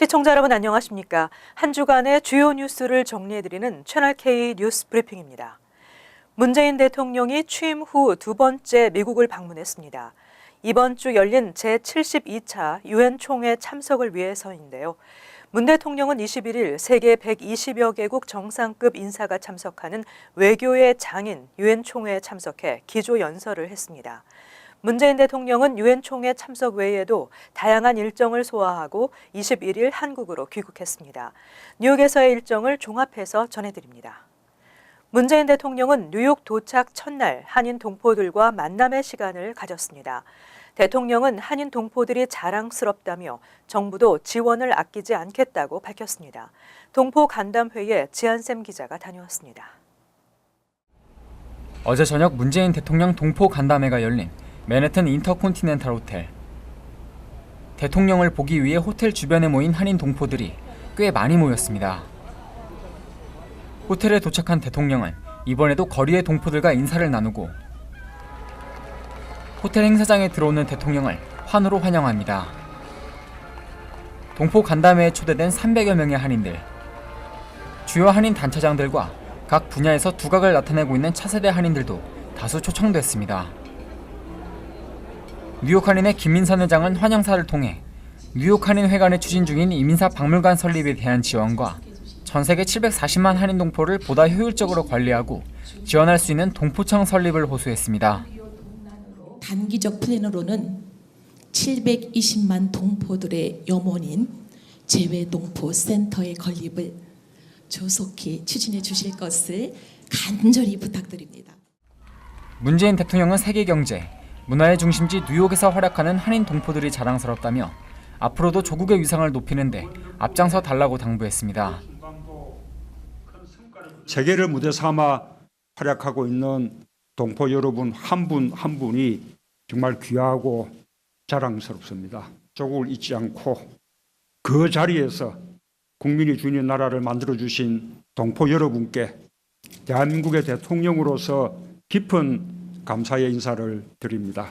시청자 여러분 안녕하십니까? 한 주간의 주요 뉴스를 정리해드리는 채널K 뉴스 브리핑입니다. 문재인 대통령이 취임 후 두 번째 미국을 방문했습니다. 이번 주 열린 제72차 유엔 총회 참석을 위해서인데요. 문 대통령은 21일 세계 120여 개국 정상급 인사가 참석하는 외교의 장인 유엔 총회에 참석해 기조 연설을 했습니다. 문재인 대통령은 유엔 총회 참석 외에도 다양한 일정을 소화하고 21일 한국으로 귀국했습니다. 뉴욕에서의 일정을 종합해서 전해드립니다. 문재인 대통령은 뉴욕 도착 첫날 한인 동포들과 만남의 시간을 가졌습니다. 대통령은 한인 동포들이 자랑스럽다며 정부도 지원을 아끼지 않겠다고 밝혔습니다. 동포 간담회에 지한샘 기자가 다녀왔습니다. 어제 저녁 문재인 대통령 동포 간담회가 열린 맨해튼 인터콘티넨탈 호텔. 대통령을 보기 위해 호텔 주변에 모인 한인 동포들이 꽤 많이 모였습니다. 호텔에 도착한 대통령은 이번에도 거리의 동포들과 인사를 나누고 호텔 행사장에 들어오는 대통령을 환호로 환영합니다. 동포 간담회에 초대된 300여 명의 한인들, 주요 한인 단체장들과 각 분야에서 두각을 나타내고 있는 차세대 한인들도 다수 초청됐습니다. 뉴욕 한인회 김민선 회장은 환영사를 통해 뉴욕 한인 회관에 추진 중인 이민사 박물관 설립에 대한 지원과 전 세계 740만 한인 동포를 보다 효율적으로 관리하고 지원할 수 있는 동포청 설립을 호소했습니다. 단기적 플랜으로는 720만 동포들의 염원인 재외동포 센터의 건립을 조속히 추진해 주실 것을 간절히 부탁드립니다. 문재인 대통령은 세계 경제, 문화의 중심지 뉴욕에서 활약하는 한인 동포들이 자랑스럽다며 앞으로도 조국의 위상을 높이는 데 앞장서 달라고 당부했습니다. 세계를 무대 삼아 활약하고 있는 동포 여러분 한 분 한 분이 정말 귀하고 자랑스럽습니다. 조국을 잊지 않고 그 자리에서 국민이 주인 나라를 만들어주신 동포 여러분께 대한민국의 대통령으로서 깊은 감사의 인사를 드립니다.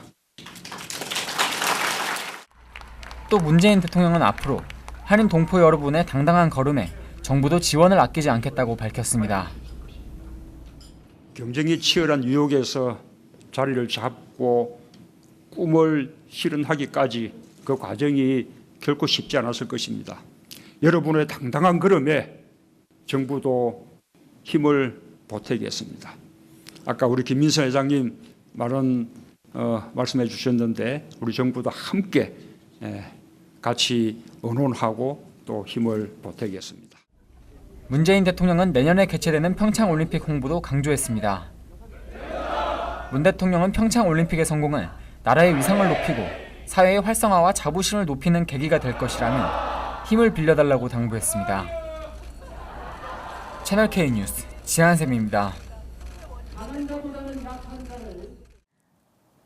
또 문재인 대통령은 앞으로 한인 동포 여러분의 당당한 걸음에 정부도 지원을 아끼지 않겠다고 밝혔습니다. 경쟁이 치열한 뉴욕에서 자리를 잡고 꿈을 실현하기까지 그 과정이 결코 쉽지 않았을 것입니다. 여러분의 당당한 걸음에 정부도 힘을 보태겠습니다. 아까 우리 김민선 회장님 말씀해 주셨는데 우리 정부도 함께 같이 의논하고 또 힘을 보태겠습니다. 문재인 대통령은 내년에 개최되는 평창올림픽 홍보도 강조했습니다. 문 대통령은 평창올림픽의 성공은 나라의 위상을 높이고 사회의 활성화와 자부심을 높이는 계기가 될 것이라며 힘을 빌려달라고 당부했습니다. 채널K 뉴스 지한샘입니다.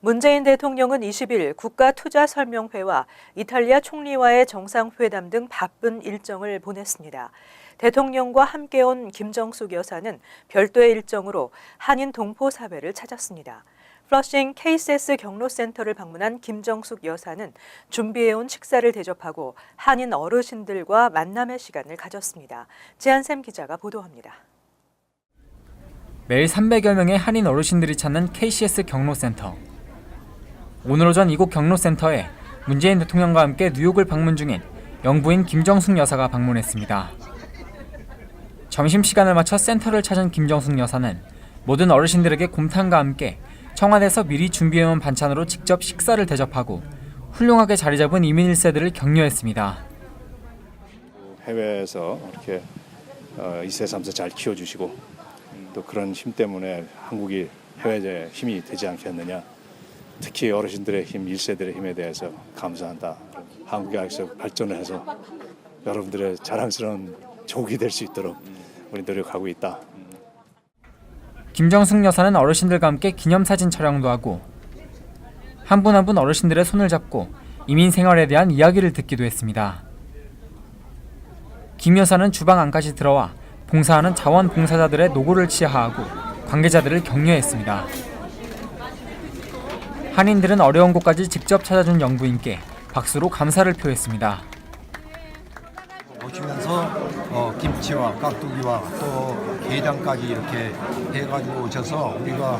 문재인 대통령은 20일 국가투자설명회와 이탈리아 총리와의 정상회담 등 바쁜 일정을 보냈습니다. 대통령과 함께 온 김정숙 여사는 별도의 일정으로 한인 동포사회를 찾았습니다. 플러싱 KCS 경로센터를 방문한 김정숙 여사는 준비해온 식사를 대접하고 한인 어르신들과 만남의 시간을 가졌습니다. 지한샘 기자가 보도합니다. 매일 300여 명의 한인 어르신들이 찾는 KCS 경로센터. 오늘 오전 이곳 경로센터에 문재인 대통령과 함께 뉴욕을 방문 중인 영부인 김정숙 여사가 방문했습니다. 점심시간을 맞춰 센터를 찾은 김정숙 여사는 모든 어르신들에게 곰탕과 함께 청와대에서 미리 준비해온 반찬으로 직접 식사를 대접하고 훌륭하게 자리 잡은 이민 1세들을 격려했습니다. 해외에서 이렇게 2세, 3세 잘 키워주시고 또 그런 힘 때문에 한국이 해외의 힘이 되지 않겠느냐. 특히 어르신들의 힘, 1세들의 힘에 대해서 감사한다. 한국이 아직도 발전을 해서 여러분들의 자랑스러운 조국이 될 수 있도록 우리 노력하고 있다. 김정숙 여사는 어르신들과 함께 기념사진 촬영도 하고 한 분 한 분 어르신들의 손을 잡고 이민 생활에 대한 이야기를 듣기도 했습니다. 김 여사는 주방 안까지 들어와 봉사하는 자원봉사자들의 노고를 치하하고 관계자들을 격려했습니다. 한인들은 어려운 곳까지 직접 찾아준 영부인께 박수로 감사를 표했습니다. 김치와 깍두기와 또 게장까지 이렇게 해가지고 오셔서 우리가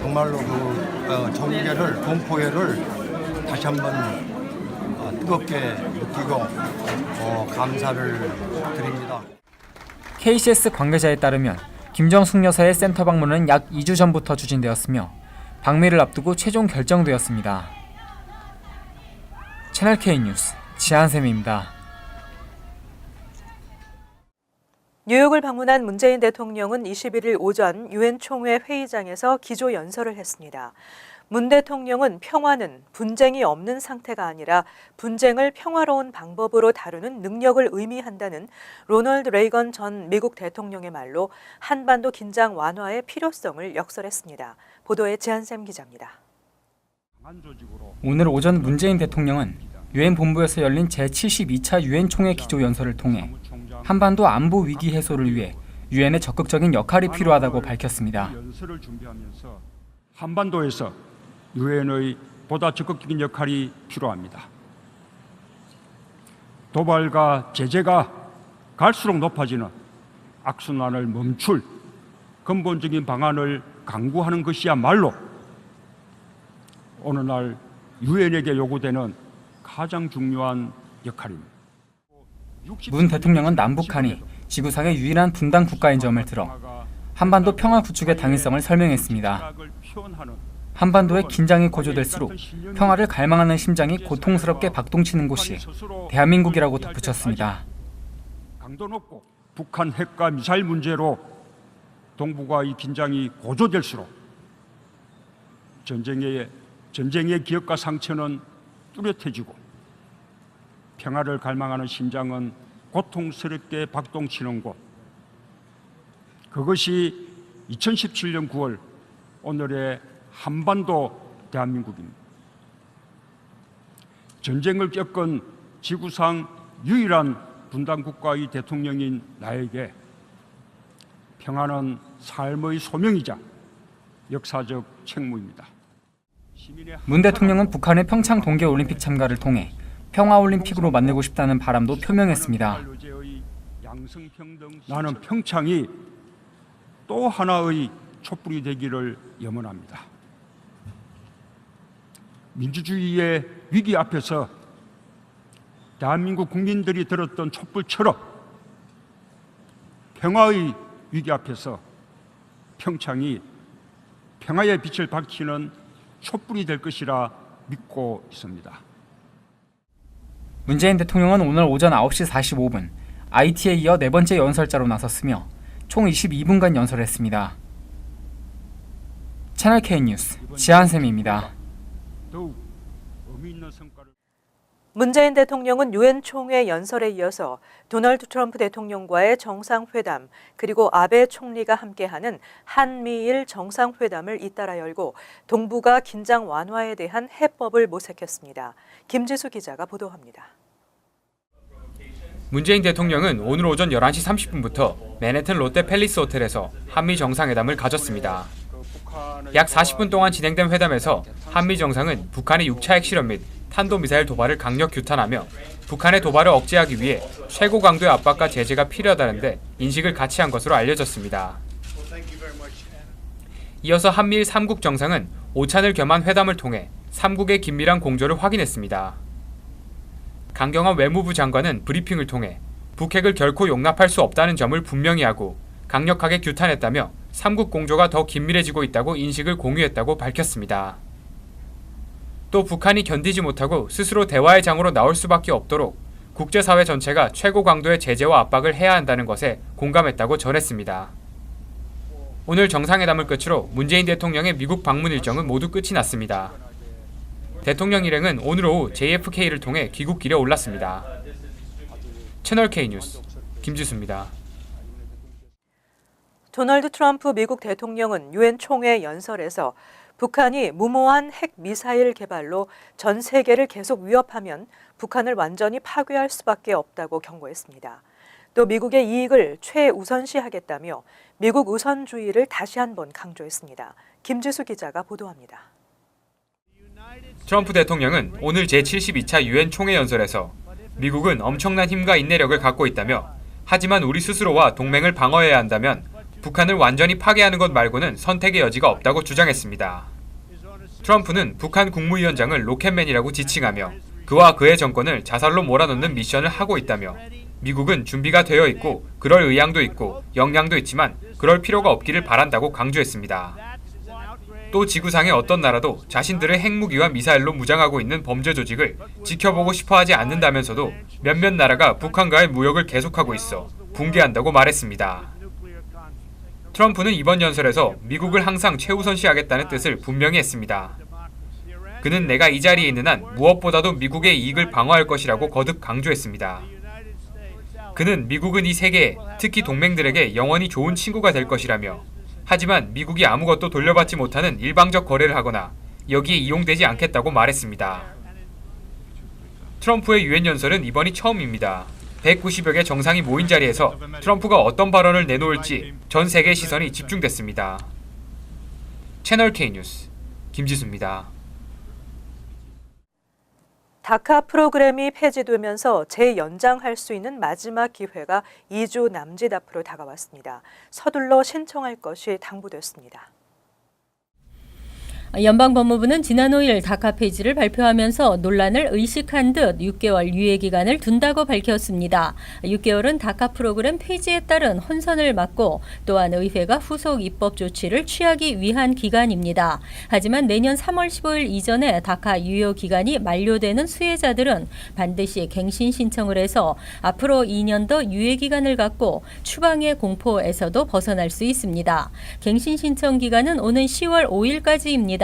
정말로 그 정계를 동포회를 다시 한번 뜨겁게 느끼고 감사를 드립니다. KCS 관계자에 따르면 김정숙 여사의 센터 방문은 약 2주 전부터 추진되었으며 방미를 앞두고 최종 결정되었습니다. 채널K 뉴스 지한샘입니다. 뉴욕을 방문한 문재인 대통령은 21일 오전 유엔 총회 회의장에서 기조 연설을 했습니다. 문 대통령은 평화는 분쟁이 없는 상태가 아니라 분쟁을 평화로운 방법으로 다루는 능력을 의미한다는 로널드 레이건 전 미국 대통령의 말로 한반도 긴장 완화의 필요성을 역설했습니다. 보도에 지한샘 기자입니다. 오늘 오전 문재인 대통령은 유엔 본부에서 열린 제72차 유엔 총회 기조 연설을 통해 한반도 안보 위기 해소를 위해 유엔의 적극적인 역할이 필요하다고 밝혔습니다. 연설을 준비하면서 한반도에서 유엔의 보다 적극적인 역할이 필요합니다. 도발과 제재가 갈수록 높아지는 악순환을 멈출 근본적인 방안을 강구하는 것이야말로 오늘날 유엔에게 요구되는 가장 중요한 역할입니다. 문 대통령은 남북한이 지구상의 유일한 분단 국가인 점을 들어 한반도 평화 구축의 당위성을 설명했습니다. 한반도의 긴장이 고조될수록 평화를 갈망하는 심장이 고통스럽게 박동치는 곳이 대한민국이라고 덧붙였습니다. 강도 높고 북한 핵과 미사일 문제로 동북아의 긴장이 고조될수록 전쟁의 기억과 상처는 뚜렷해지고 평화를 갈망하는 심장은 고통스럽게 박동치는 곳. 그것이 2017년 9월 오늘의 한반도 대한민국입니다. 전쟁을 겪은 지구상 유일한 분단 국가의 대통령인 나에게 평화는 삶의 소명이자 역사적 책무입니다. 문 대통령은 북한의 평창 동계올림픽 참가를 통해 평화올림픽으로 만들고 싶다는 바람도 표명했습니다. 나는 평창이 또 하나의 촛불이 되기를 염원합니다. 민주주의의 위기 앞에서 대한민국 국민들이 들었던 촛불처럼 평화의 위기 앞에서 평창이 평화의 빛을 밝히는 촛불이 될 것이라 믿고 있습니다. 문재인 대통령은 오늘 오전 9시 45분 IT에 이어 네 번째 연설자로 나섰으며 총 22분간 연설했습니다. 채널K 뉴스 지한샘입니다. 더욱 의미 있는 성과를 문재인 대통령은 유엔 총회 연설에 이어서 도널드 트럼프 대통령과의 정상회담 그리고 아베 총리가 함께하는 한미일 정상회담을 잇따라 열고 동북아 긴장 완화에 대한 해법을 모색했습니다. 김지수 기자가 보도합니다. 문재인 대통령은 오늘 오전 11시 30분부터 맨해튼 롯데 팰리스 호텔에서 한미 정상회담을 가졌습니다. 약 40분 동안 진행된 회담에서 한미 정상은 북한의 6차 핵실험 및 탄도미사일 도발을 강력 규탄하며 북한의 도발을 억제하기 위해 최고 강도의 압박과 제재가 필요하다는데 인식을 같이 한 것으로 알려졌습니다. 이어서 한미일 3국 정상은 오찬을 겸한 회담을 통해 3국의 긴밀한 공조를 확인했습니다. 강경화 외무부 장관은 브리핑을 통해 북핵을 결코 용납할 수 없다는 점을 분명히 하고 강력하게 규탄했다며 3국 공조가 더 긴밀해지고 있다고 인식을 공유했다고 밝혔습니다. 또 북한이 견디지 못하고 스스로 대화의 장으로 나올 수밖에 없도록 국제사회 전체가 최고 강도의 제재와 압박을 해야 한다는 것에 공감했다고 전했습니다. 오늘 정상회담을 끝으로 문재인 대통령의 미국 방문 일정은 모두 끝이 났습니다. 대통령 일행은 오늘 오후 JFK를 통해 귀국길에 올랐습니다. 채널K 뉴스 김지수입니다. 도널드 트럼프 미국 대통령은 유엔 총회 연설에서 북한이 무모한 핵 미사일 개발로 전 세계를 계속 위협하면 북한을 완전히 파괴할 수밖에 없다고 경고했습니다. 또 미국의 이익을 최우선시하겠다며 미국 우선주의를 다시 한번 강조했습니다. 김지수 기자가 보도합니다. 트럼프 대통령은 오늘 제72차 유엔 총회 연설에서 미국은 엄청난 힘과 인내력을 갖고 있다며 하지만 우리 스스로와 동맹을 방어해야 한다면 북한을 완전히 파괴하는 것 말고는 선택의 여지가 없다고 주장했습니다. 트럼프는 북한 국무위원장을 로켓맨이라고 지칭하며 그와 그의 정권을 자살로 몰아넣는 미션을 하고 있다며 미국은 준비가 되어 있고 그럴 의향도 있고 역량도 있지만 그럴 필요가 없기를 바란다고 강조했습니다. 또 지구상의 어떤 나라도 자신들의 핵무기와 미사일로 무장하고 있는 범죄 조직을 지켜보고 싶어하지 않는다면서도 몇몇 나라가 북한과의 무역을 계속하고 있어 붕괴한다고 말했습니다. 트럼프는 이번 연설에서 미국을 항상 최우선시하겠다는 뜻을 분명히 했습니다. 그는 내가 이 자리에 있는 한 무엇보다도 미국의 이익을 방어할 것이라고 거듭 강조했습니다. 그는 미국은 이 세계에 특히 동맹들에게 영원히 좋은 친구가 될 것이라며 하지만 미국이 아무것도 돌려받지 못하는 일방적 거래를 하거나 여기에 이용되지 않겠다고 말했습니다. 트럼프의 유엔 연설은 이번이 처음입니다. 190여 개 정상이 모인 자리에서 트럼프가 어떤 발언을 내놓을지 전 세계 시선이 집중됐습니다. 채널 K 뉴스 김지수입니다. 다카 프로그램이 폐지되면서 재연장할 수 있는 마지막 기회가 2주 남짓 앞으로 다가왔습니다. 서둘러 신청할 것이 당부됐습니다. 연방법무부는 지난 5일 다카 폐지를 발표하면서 논란을 의식한 듯 6개월 유예 기간을 둔다고 밝혔습니다. 6개월은 다카 프로그램 폐지에 따른 혼선을 막고 또한 의회가 후속 입법 조치를 취하기 위한 기간입니다. 하지만 내년 3월 15일 이전에 다카 유효 기간이 만료되는 수혜자들은 반드시 갱신 신청을 해서 앞으로 2년 더 유예 기간을 갖고 추방의 공포에서도 벗어날 수 있습니다. 갱신 신청 기간은 오는 10월 5일까지입니다.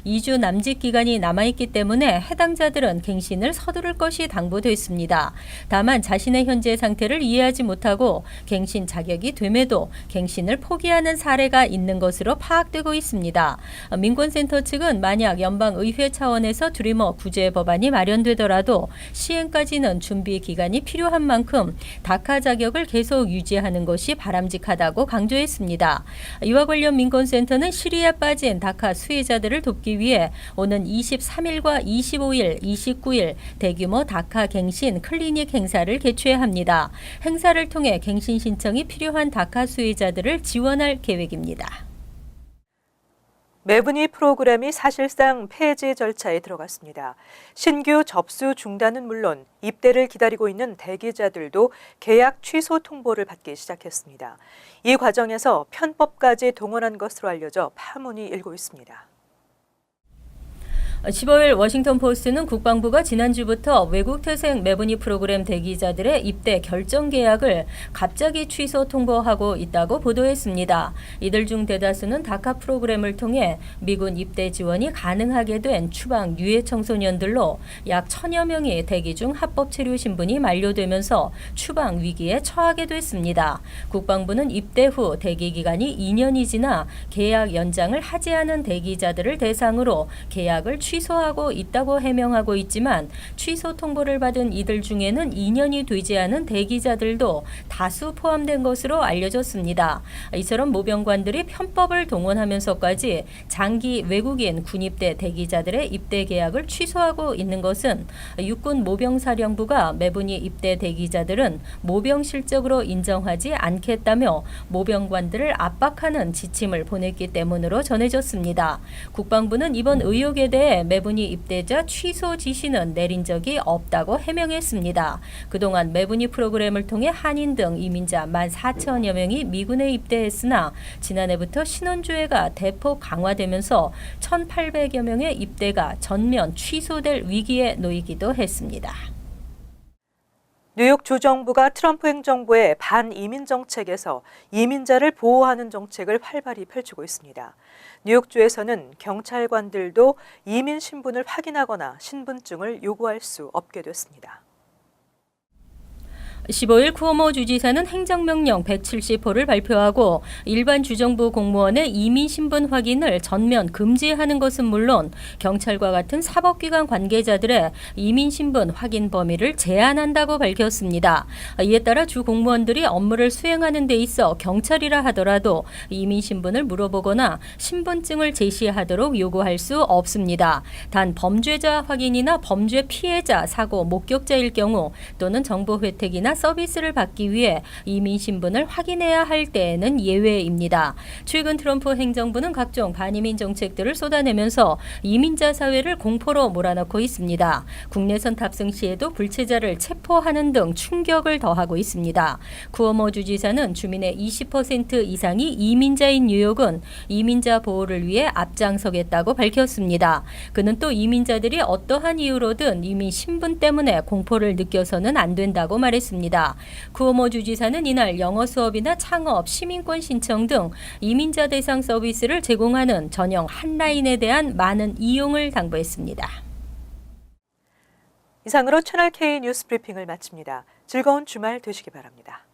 2주 남짓 기간이 남아있기 때문에 해당자들은 갱신을 서두를 것이 당부됐습니다. 다만 자신의 현재 상태를 이해하지 못하고 갱신 자격이 됨에도 갱신을 포기하는 사례가 있는 것으로 파악되고 있습니다. 민권센터 측은 만약 연방의회 차원에서 드리머 구제 법안이 마련되더라도 시행까지는 준비 기간이 필요한 만큼 다카 자격을 계속 유지하는 것이 바람직하다고 강조했습니다. 이와 관련 민권센터는 실의에 빠진 다카 수혜자들을 돕기 위해 오는 23일과 25일, 29일 대규모 다카 갱신 클리닉 행사를 개최합니다. 행사를 통해 갱신 신청이 필요한 다카 수혜자들을 지원할 계획입니다. 매분이 프로그램이 사실상 폐지 절차에 들어갔습니다. 신규 접수 중단은 물론 입대를 기다리고 있는 대기자들도 계약 취소 통보를 받기 시작했습니다. 이 과정에서 편법까지 동원한 것으로 알려져 파문이 일고 있습니다. 15일 워싱턴 포스트는 국방부가 지난주부터 외국 태생 매분이 프로그램 대기자들의 입대 결정 계약을 갑자기 취소 통보하고 있다고 보도했습니다. 이들 중 대다수는 다카 프로그램을 통해 미군 입대 지원이 가능하게 된 추방 유해 청소년들로 약 1000여 명이 대기 중 합법 체류 신분이 만료되면서 추방 위기에 처하게 됐습니다. 국방부는 입대 후 대기 기간이 2년이 지나 계약 연장을 하지 않은 대기자들을 대상으로 계약을 취소하고 있다고 해명하고 있지만 취소 통보를 받은 이들 중에는 2년이 되지 않은 대기자들도 다수 포함된 것으로 알려졌습니다. 이처럼 모병관들이 편법을 동원하면서까지 장기 외국인 군입대 대기자들의 입대 계약을 취소하고 있는 것은 육군 모병사령부가 매분이 입대 대기자들은 모병 실적으로 인정하지 않겠다며 모병관들을 압박하는 지침을 보냈기 때문으로 전해졌습니다. 국방부는 이번 의혹에 대해 매분이 입대자 취소 지시는 내린 적이 없다고 해명했습니다. 그동안 매분이 프로그램을 통해 한인 등 이민자 14,000여 명이 미군에 입대했으나 지난해부터 신원조회가 대폭 강화되면서 1,800여 명의 입대가 전면 취소될 위기에 놓이기도 했습니다. 뉴욕 주정부가 트럼프 행정부의 반이민 정책에서 이민자를 보호하는 정책을 활발히 펼치고 있습니다. 뉴욕주에서는 경찰관들도 이민 신분을 확인하거나 신분증을 요구할 수 없게 됐습니다. 15일 쿠오모 주지사는 행정명령 170호를 발표하고 일반 주정부 공무원의 이민 신분 확인을 전면 금지하는 것은 물론 경찰과 같은 사법기관 관계자들의 이민 신분 확인 범위를 제한한다고 밝혔습니다. 이에 따라 주 공무원들이 업무를 수행하는 데 있어 경찰이라 하더라도 이민 신분을 물어보거나 신분증을 제시하도록 요구할 수 없습니다. 단 범죄자 확인이나 범죄 피해자, 사고 목격자일 경우 또는 정보 혜택이나 사업이나 서비스를 받기 위해 이민 신분을 확인해야 할 때에는 예외입니다. 최근 트럼프 행정부는 각종 반이민 정책들을 쏟아내면서 이민자 사회를 공포로 몰아넣고 있습니다. 국내선 탑승 시에도 불체자를 체포하는 등 충격을 더하고 있습니다. 쿠오모 주지사는 주민의 20% 이상이 이민자인 뉴욕은 이민자 보호를 위해 앞장서겠다고 밝혔습니다. 그는 또 이민자들이 어떠한 이유로든 이민 신분 때문에 공포를 느껴서는 안 된다고 말했습니다. 쿠오모 주지사는 이날 영어 수업이나 창업, 시민권 신청 등 이민자 대상 서비스를 제공하는 전용 한라인에 대한 많은 이용을 당부했습니다. 이상으로 채널 K 뉴스 브리핑을 마칩니다. 즐거운 주말 되시기 바랍니다.